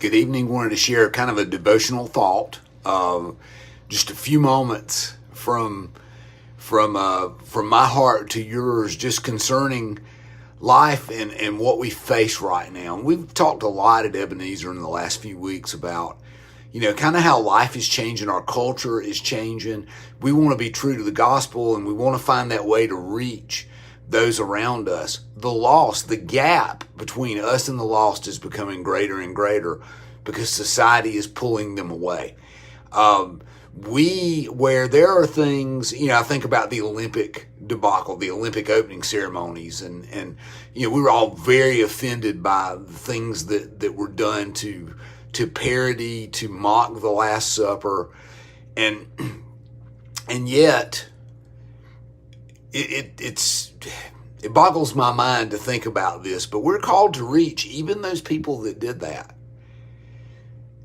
Good evening. Wanted to share kind of a devotional thought, just a few moments from my heart to yours, just concerning life and what we face right now. And we've talked a lot at Ebenezer in the last few weeks about, kind of how life is changing, our culture is changing. We want to be true to the gospel, and we want to find that way to reach those around us. The lost, the gap between us and the lost is becoming greater and greater because society is pulling them away. Where there are things, I think about the Olympic debacle, the Olympic opening ceremonies, and we were all very offended by the things that were done to parody, to mock the Last Supper, and yet it boggles my mind to think about this, but we're called to reach even those people that did that.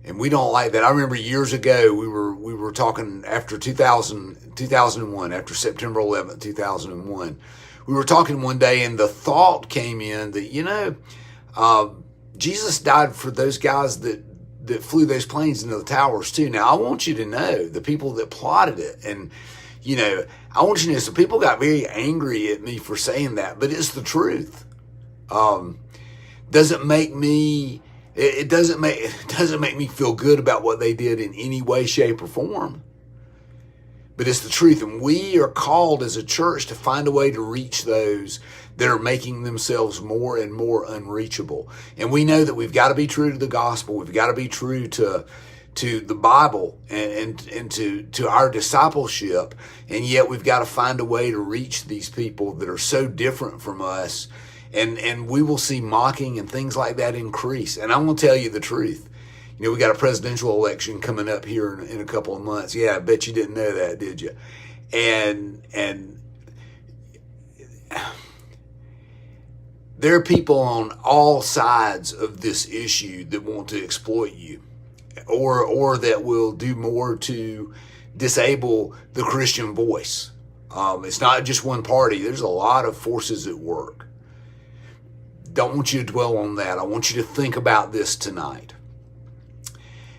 And we don't like that. I remember years ago, we were talking after 2001, after September 11th, 2001. We were talking one day, and the thought came in that, Jesus died for those guys that flew those planes into the towers too. Now, I want you to know, the people that plotted it, and, I want you to know, some people got very angry at me for saying that, but it's the truth. Doesn't make me me feel good about what they did in any way, shape, or form. But it's the truth. And we are called as a church to find a way to reach those that are making themselves more and more unreachable. And we know that we've got to be true to the gospel. We've got to be true to the Bible and to our discipleship. And yet we've got to find a way to reach these people that are so different from us. And we will see mocking and things like that increase. And I'm going to tell you the truth. We got a presidential election coming up here in a couple of months. Yeah, I bet you didn't know that, did you? And there are people on all sides of this issue that want to exploit you, or that will do more to disable the Christian voice. It's not just one party. There's a lot of forces at work. Don't want you to dwell on that. I want you to think about this tonight.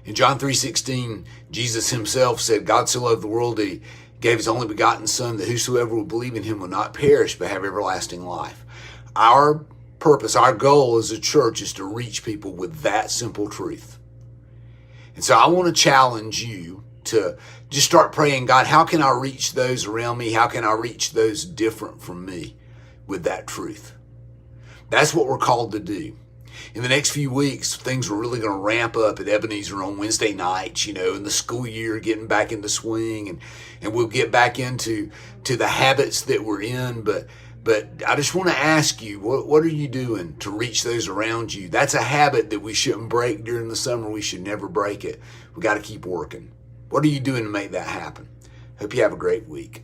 In John 3:16, Jesus himself said, God so loved the world, he gave his only begotten Son, that whosoever will believe in him will not perish, but have everlasting life. Our purpose, our goal as a church is to reach people with that simple truth. And so I want to challenge you to just start praying, God, how can I reach those around me? How can I reach those different from me with that truth? That's what we're called to do. In the next few weeks, things are really going to ramp up at Ebenezer on Wednesday nights, and the school year getting back into swing, and we'll get back into the habits that we're in. But I just want to ask you, what are you doing to reach those around you? That's a habit that we shouldn't break during the summer. We should never break it. We got to keep working. What are you doing to make that happen? Hope you have a great week.